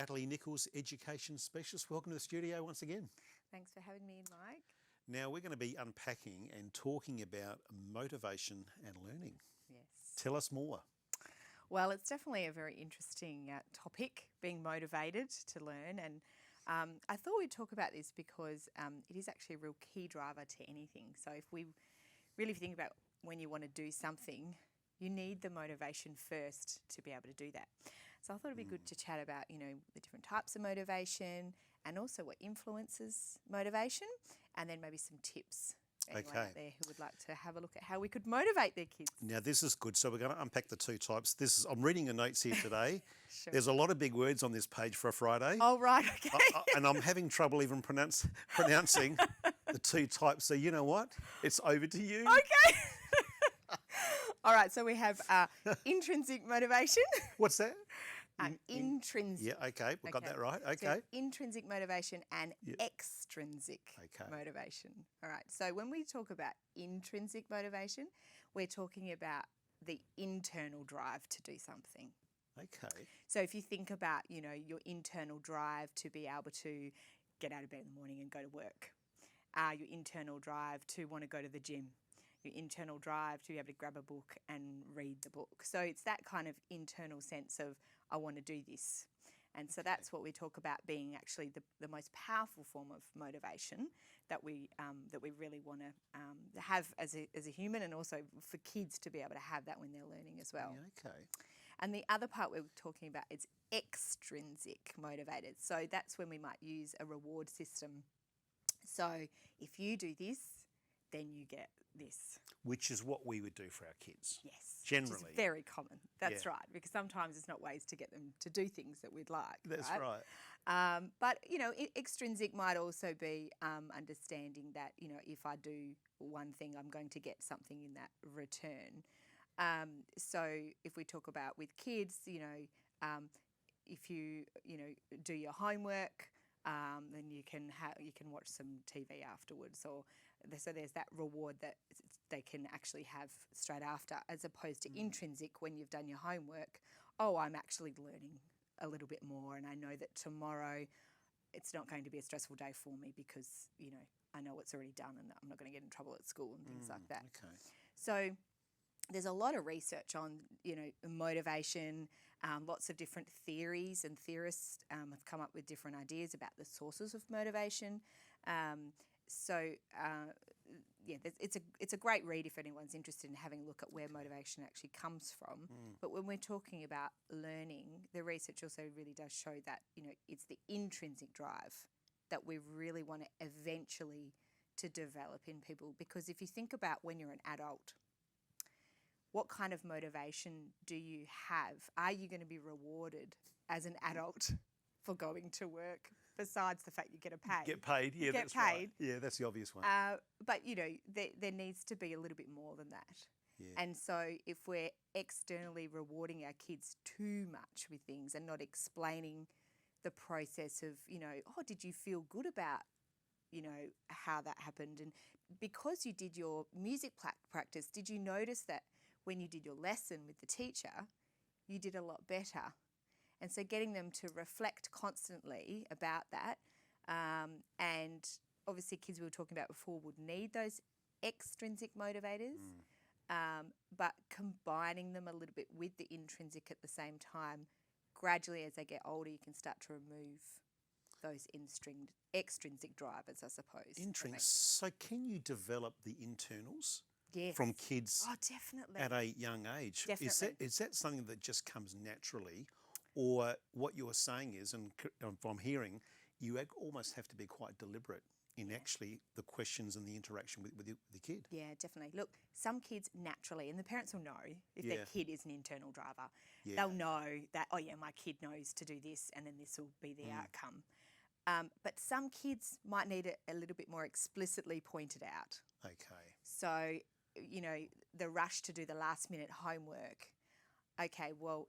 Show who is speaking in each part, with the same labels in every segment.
Speaker 1: Natalie Nicholls, Education Specialist. Welcome to the studio once again.
Speaker 2: Thanks for having me, Mike.
Speaker 1: Now we're going to be unpacking and talking about motivation and learning.
Speaker 2: Yes.
Speaker 1: Tell us more.
Speaker 2: Well, it's definitely a very interesting topic, being motivated to learn. And I thought we'd talk about this because it is actually a real key driver to anything. So if we really think about when you want to do something, you need the motivation first to be able to do that. So I thought it'd be good to chat about, the different types of motivation and also what influences motivation, and then maybe some tips for anyone out there who would like to have a look at how we could motivate their kids.
Speaker 1: Now this is good. So we're going to unpack the two types. I'm reading your notes here today.
Speaker 2: Sure.
Speaker 1: There's a lot of big words on this page for a Friday.
Speaker 2: Oh, right, okay.
Speaker 1: And I'm having trouble even pronouncing the two types. So you know what? It's over to you.
Speaker 2: Okay. All right, so we have intrinsic motivation.
Speaker 1: What's that?
Speaker 2: Intrinsic.
Speaker 1: Yeah, okay, we got that right. Okay.
Speaker 2: So intrinsic motivation and extrinsic motivation. All right, so when we talk about intrinsic motivation, we're talking about the internal drive to do something.
Speaker 1: Okay.
Speaker 2: So if you think about, your internal drive to be able to get out of bed in the morning and go to work, your internal drive to want to go to the gym, your internal drive to be able to grab a book and read the book. So it's that kind of internal sense of, I want to do this. And so that's what we talk about being actually the most powerful form of motivation that we really want to have as a human, and also for kids to be able to have that when they're learning as well.
Speaker 1: Yeah, okay.
Speaker 2: And the other part we're talking about is extrinsic motivated. So that's when we might use a reward system. So if you do this, then you get this.
Speaker 1: Which is what we would do for our kids.
Speaker 2: Yes.
Speaker 1: Generally.
Speaker 2: Which is very common. That's right. Because sometimes it's not ways to get them to do things that we'd like.
Speaker 1: That's right.
Speaker 2: But, extrinsic might also be understanding that, if I do one thing, I'm going to get something in that return. So if we talk about with kids, if you, do your homework, then you can watch some TV afterwards, so there's that reward that they can actually have straight after, as opposed to intrinsic when you've done your homework. Oh, I'm actually learning a little bit more, and I know that tomorrow it's not going to be a stressful day for me because I know it's already done and I'm not going to get in trouble at school and things like that.
Speaker 1: Okay.
Speaker 2: So there's a lot of research on, motivation. Lots of different theories and theorists have come up with different ideas about the sources of motivation. It's a great read if anyone's interested in having a look at where motivation actually comes from. But when we're talking about learning, the research also really does show that, it's the intrinsic drive that we really want to eventually to develop in people. Because if you think about when you're an adult, what kind of motivation do you have? Are you going to be rewarded as an adult for going to work, besides the fact you get paid?
Speaker 1: Get paid, yeah, that's right. Yeah, that's the obvious one.
Speaker 2: But, there needs to be a little bit more than that.
Speaker 1: Yeah.
Speaker 2: And so if we're externally rewarding our kids too much with things and not explaining the process of, did you feel good about how that happened? And because you did your music practice, did you notice that when you did your lesson with the teacher, you did a lot better? And so getting them to reflect constantly about that, and obviously kids we were talking about before would need those extrinsic motivators, but combining them a little bit with the intrinsic at the same time, gradually as they get older, you can start to remove those extrinsic drivers, I suppose.
Speaker 1: Intrinsic. So can you develop the internals?
Speaker 2: Yes.
Speaker 1: From kids
Speaker 2: definitely.
Speaker 1: at a young age?
Speaker 2: Definitely.
Speaker 1: Is that something that just comes naturally, or what you're saying is, and if I'm hearing, you almost have to be quite deliberate in actually the questions and the interaction with the kid?
Speaker 2: Yeah, definitely. Look, some kids naturally, and the parents will know if their kid is an internal driver. Yeah. They'll know that, my kid knows to do this and then this will be the outcome. But some kids might need it a little bit more explicitly pointed out.
Speaker 1: Okay.
Speaker 2: So, the rush to do the last minute homework. Okay, well,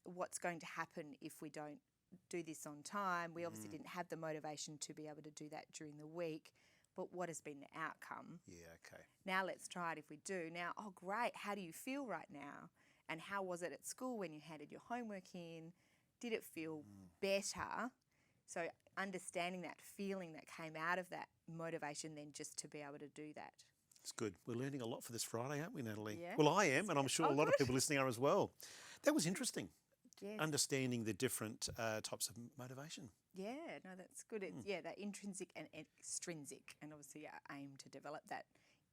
Speaker 2: what's going to happen if we don't do this on time? We obviously didn't have the motivation to be able to do that during the week, but what has been the outcome?
Speaker 1: Yeah, okay.
Speaker 2: Now let's try it if we do. Now, oh great, how do you feel right now? And how was it at school when you handed your homework in? Did it feel better? So understanding that feeling that came out of that motivation then just to be able to do that.
Speaker 1: It's good. We're learning a lot for this Friday, aren't we, Natalie?
Speaker 2: Yeah.
Speaker 1: Well, I am, and I'm sure a lot of people listening are as well. That was interesting.
Speaker 2: Yes.
Speaker 1: Understanding the different types of motivation.
Speaker 2: Yeah, no, that's good. It's, that intrinsic and extrinsic, and obviously our aim to develop that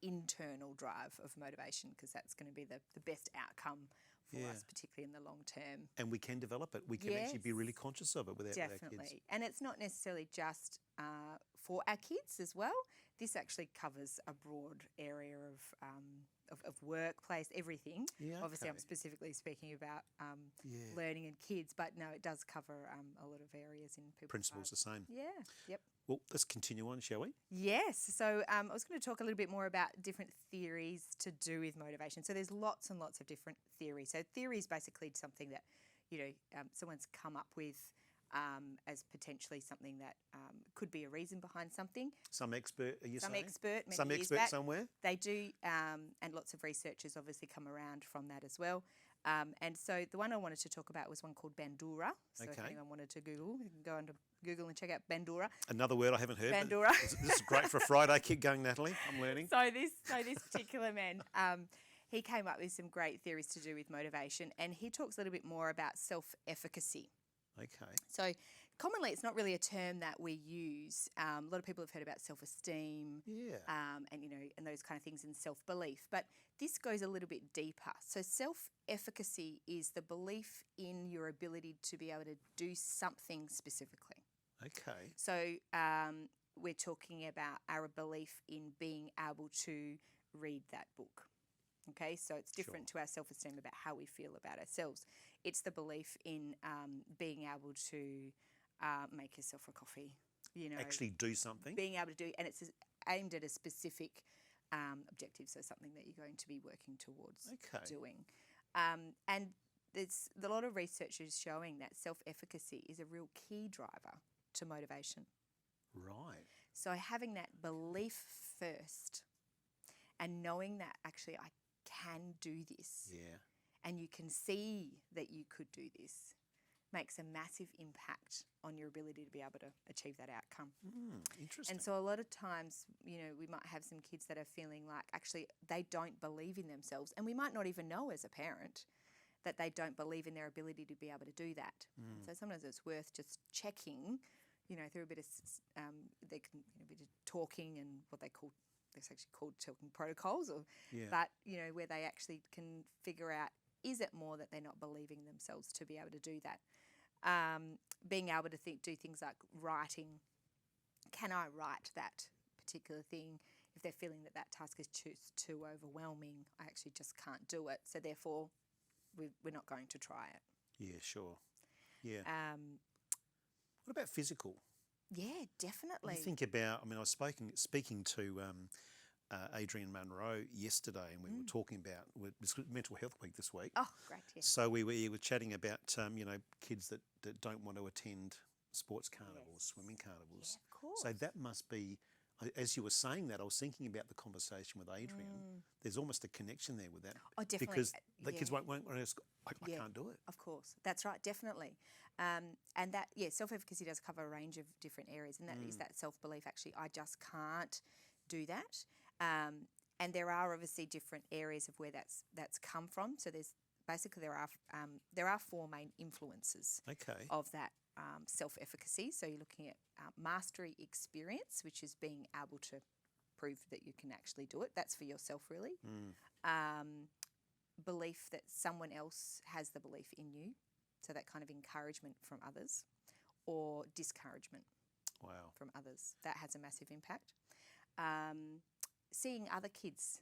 Speaker 2: internal drive of motivation, because that's going to be the best outcome for us, particularly in the long term.
Speaker 1: And we can develop it. We can actually be really conscious of it with our kids.
Speaker 2: Definitely. And it's not necessarily just for our kids as well. This actually covers a broad area of workplace, everything.
Speaker 1: Yeah,
Speaker 2: Obviously, I'm
Speaker 1: okay.
Speaker 2: specifically speaking about learning and kids, but no, it does cover a lot of areas in people's
Speaker 1: Principles the
Speaker 2: lives.
Speaker 1: same.
Speaker 2: Yeah, yep.
Speaker 1: Well, let's continue on, shall we?
Speaker 2: Yes. So I was going to talk a little bit more about different theories to do with motivation. So there's lots and lots of different theories. So theory is basically something that, someone's come up with as potentially something that could be a reason behind something.
Speaker 1: Some expert, are you saying?
Speaker 2: Some
Speaker 1: expert
Speaker 2: back.
Speaker 1: somewhere?
Speaker 2: They do, and lots of researchers obviously come around from that as well. And so the one I wanted to talk about was one called Bandura. So if anyone wanted to Google, you can go onto Google and check out Bandura.
Speaker 1: Another word I haven't heard.
Speaker 2: Bandura.
Speaker 1: This is great for a Friday. Keep going, Natalie. I'm learning.
Speaker 2: So this particular man, he came up with some great theories to do with motivation, and he talks a little bit more about self-efficacy.
Speaker 1: Okay.
Speaker 2: So commonly, it's not really a term that we use. A lot of people have heard about self-esteem, and those kind of things, and self-belief. But this goes a little bit deeper. So self-efficacy is the belief in your ability to be able to do something specifically.
Speaker 1: Okay.
Speaker 2: So we're talking about our belief in being able to read that book. Okay, so it's different to our self-esteem about how we feel about ourselves. It's the belief in being able to make yourself a coffee,
Speaker 1: Actually do something.
Speaker 2: Being able to do, and it's aimed at a specific objective, so something that you're going to be working towards doing. And there's a lot of research is showing that self-efficacy is a real key driver to motivation.
Speaker 1: Right.
Speaker 2: So having that belief first and knowing that actually I can do this.
Speaker 1: Yeah.
Speaker 2: And you can see that you could do this makes a massive impact on your ability to be able to achieve that outcome.
Speaker 1: Interesting.
Speaker 2: And so a lot of times, we might have some kids that are feeling like actually they don't believe in themselves, and we might not even know as a parent that they don't believe in their ability to be able to do that. So sometimes it's worth just checking, through a bit of they can a bit of talking and what they call, it's actually called talking protocols, but where they actually can figure out, is it more that they're not believing themselves to be able to do that? Being able to do things like writing. Can I write that particular thing? If they're feeling that task is too overwhelming, I actually just can't do it. So therefore, we're not going to try it.
Speaker 1: Yeah, sure. Yeah. What about physical?
Speaker 2: Yeah, definitely.
Speaker 1: You think about, I was speaking to Adrian Munro yesterday, and we were talking about it's Mental Health Week this week.
Speaker 2: Oh, great, yes.
Speaker 1: So we were chatting about, kids that don't want to attend sports carnivals, swimming carnivals.
Speaker 2: Yeah, of course.
Speaker 1: So that must be, as you were saying that, I was thinking about the conversation with Adrian. There's almost a connection there with that.
Speaker 2: Oh, definitely.
Speaker 1: Because the kids won't ask, I can't do it.
Speaker 2: Of course. That's right, definitely. And that, self-efficacy does cover a range of different areas, and that is that self-belief, actually, I just can't do that. And there are obviously different areas of where that's come from. So there are four main influences of that self-efficacy. So you're looking at mastery experience, which is being able to prove that you can actually do it. That's for yourself, really. Belief that someone else has the belief in you. So that kind of encouragement from others, or discouragement from others. That has a massive impact. Seeing other kids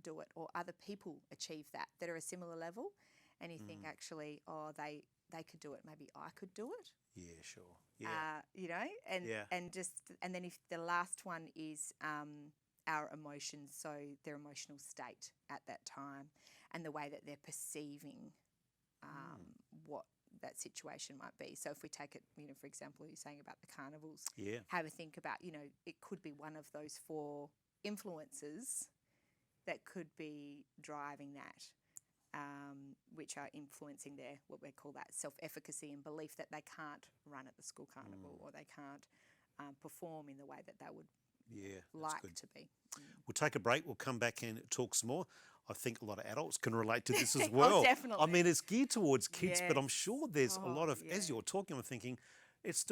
Speaker 2: do it, or other people achieve that are a similar level, and you think actually, they could do it, maybe I could do it.
Speaker 1: Yeah, sure. Yeah.
Speaker 2: And then if the last one is our emotions, so their emotional state at that time, and the way that they're perceiving what that situation might be. So if we take it, for example, you're saying about the carnivals, have a think about, it could be one of those four influences that could be driving that. which are influencing their, what we call that, self-efficacy and belief that they can't run at the school carnival or they can't perform in the way that they would like
Speaker 1: good.
Speaker 2: to be.
Speaker 1: We'll take a break. We'll come back and talk some more. I think a lot of adults can relate to this as well.
Speaker 2: Oh, definitely.
Speaker 1: I mean, it's geared towards kids, but I'm sure there's a lot of,
Speaker 2: yeah.
Speaker 1: as you're talking, I'm thinking, it's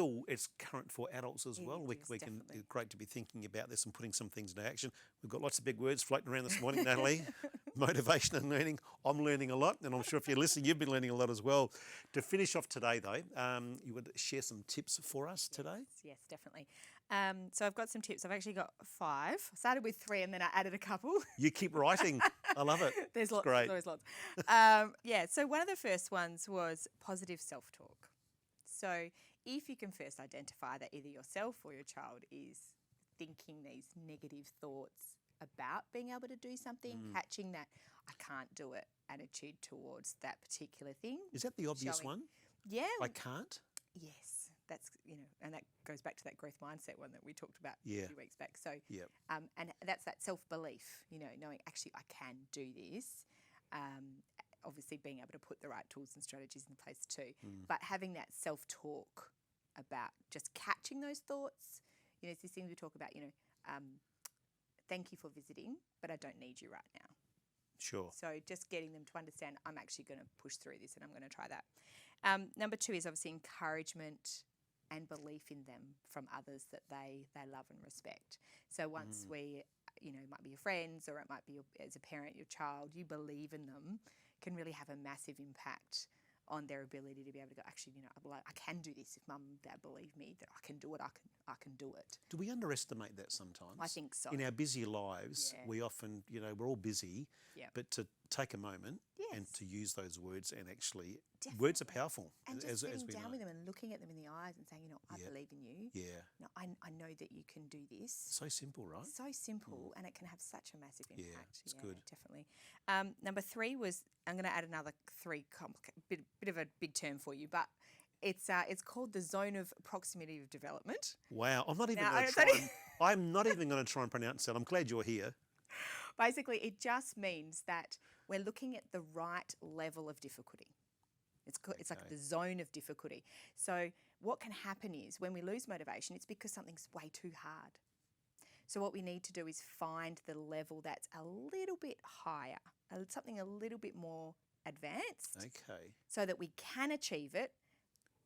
Speaker 1: current for adults as well. We can, it's great to be thinking about this and putting some things into action. We've got lots of big words floating around this morning, Natalie. Motivation and learning. I'm learning a lot, and I'm sure if you're listening, you've been learning a lot as well. To finish off today, though, you would share some tips for us today?
Speaker 2: Yes, definitely. So I've got some tips. I've actually got 5. I started with 3 and then I added a couple.
Speaker 1: You keep writing. I love it.
Speaker 2: There's lots.
Speaker 1: Great.
Speaker 2: There's always lots. So one of the first ones was positive self-talk. So if you can first identify that either yourself or your child is thinking these negative thoughts about being able to do something, catching that I can't do it attitude towards that particular thing.
Speaker 1: Is that the obvious one?
Speaker 2: Yeah.
Speaker 1: I can't?
Speaker 2: Yes. That's, and that goes back to that growth mindset one that we talked about a few weeks back. So, and that's that self-belief, knowing actually I can do this. Obviously being able to put the right tools and strategies in place too. But having that self-talk about just catching those thoughts, it's this thing we talk about, thank you for visiting, but I don't need you right now.
Speaker 1: Sure.
Speaker 2: So just getting them to understand I'm actually going to push through this and I'm going to try that. Number 2 is obviously encouragement and belief in them from others that they love and respect. So once we, it might be your friends or it might be as a parent, your child, you believe in them, can really have a massive impact on their ability to be able to go, actually, I can do this. If mum and dad believe me that I can do it, I can do it.
Speaker 1: Do we underestimate that sometimes?
Speaker 2: I think so.
Speaker 1: In our busy lives, we often, we're all busy, but to take a moment and to use those words and actually, words are powerful.
Speaker 2: And just sitting down with them and looking at them in the eyes and saying, I believe in you.
Speaker 1: Yeah.
Speaker 2: I know that you can do this.
Speaker 1: So simple, right?
Speaker 2: So simple, and it can have such a massive impact.
Speaker 1: Yeah, it's good.
Speaker 2: Definitely. Number 3 was, I'm going to add another 3, bit of a big term for you, but it's called the zone of proximity of development.
Speaker 1: Wow, I'm not even going to try. I'm not even going to try and pronounce that. I'm glad you're here.
Speaker 2: Basically, it just means that we're looking at the right level of difficulty. It's like the zone of difficulty. So what can happen is when we lose motivation, it's because something's way too hard. So what we need to do is find the level that's a little bit higher, something a little bit more advanced.
Speaker 1: Okay.
Speaker 2: So that we can achieve it.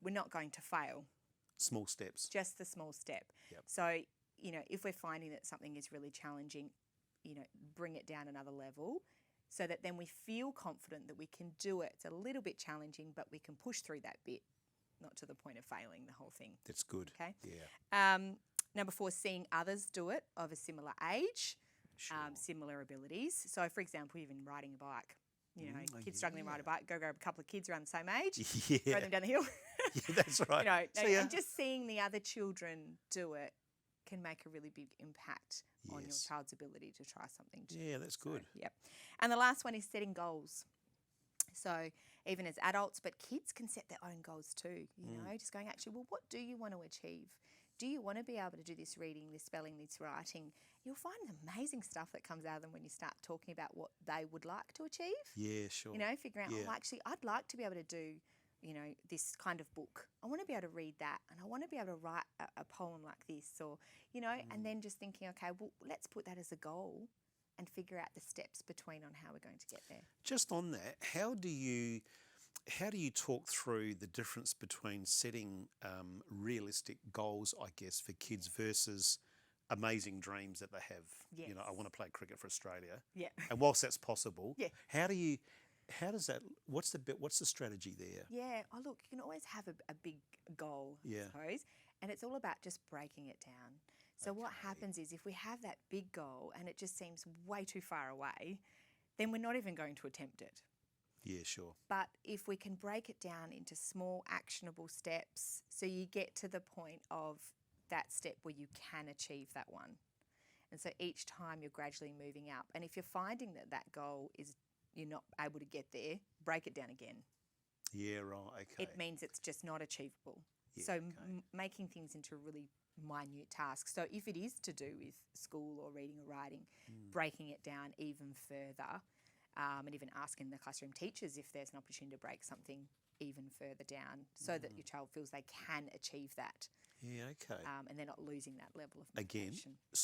Speaker 2: We're not going to fail.
Speaker 1: Small steps.
Speaker 2: Just the small step.
Speaker 1: Yep.
Speaker 2: So, if we're finding that something is really challenging, bring it down another level so that then we feel confident that we can do it. It's a little bit challenging, but we can push through that bit, not to the point of failing the whole thing.
Speaker 1: That's good.
Speaker 2: Okay.
Speaker 1: Yeah.
Speaker 2: Number 4, seeing others do it of a similar age, similar abilities. So, for example, even riding a bike. Kids struggling to ride a bike, go grab a couple of kids around the same age, throw them down the hill.
Speaker 1: Yeah, that's right.
Speaker 2: And just seeing the other children do it can make a really big impact on your child's ability to try something too.
Speaker 1: Yeah, that's good.
Speaker 2: Yep. And the last one is setting goals. So even as adults, but kids can set their own goals too, just going, actually, well, what do you want to achieve? Do you want to be able to do this reading, this spelling, this writing? You'll find amazing stuff that comes out of them when you start talking about what they would like to achieve.
Speaker 1: Yeah, sure.
Speaker 2: Figuring out, actually, I'd like to be able to do, this kind of book. I want to be able to read that, and I want to be able to write a poem like this, or, and then just thinking, okay, well, let's put that as a goal and figure out the steps between on how we're going to get there.
Speaker 1: Just on that, how do you talk through the difference between setting realistic goals, I guess, for kids versus amazing dreams that they have?
Speaker 2: Yes.
Speaker 1: I want to play cricket for Australia.
Speaker 2: Yeah.
Speaker 1: And whilst that's possible, how does that, what's the strategy there?
Speaker 2: Yeah. Oh, look, you can always have a big goal, I suppose, and it's all about just breaking it down. So what happens is if we have that big goal and it just seems way too far away, then we're not even going to attempt it.
Speaker 1: Yeah, sure.
Speaker 2: But if we can break it down into small actionable steps, so you get to the point of that step where you can achieve that one. And so each time you're gradually moving up. And if you're finding that goal is you're not able to get there, break it down again.
Speaker 1: Yeah, right, okay.
Speaker 2: It means it's just not achievable.
Speaker 1: Yeah,
Speaker 2: so making things into really minute tasks. So if it is to do with school or reading or writing, breaking it down even further and even asking the classroom teachers if there's an opportunity to break something even further down so that your child feels they can achieve that.
Speaker 1: Yeah, okay.
Speaker 2: And they're not losing that level of
Speaker 1: Again,
Speaker 2: motivation.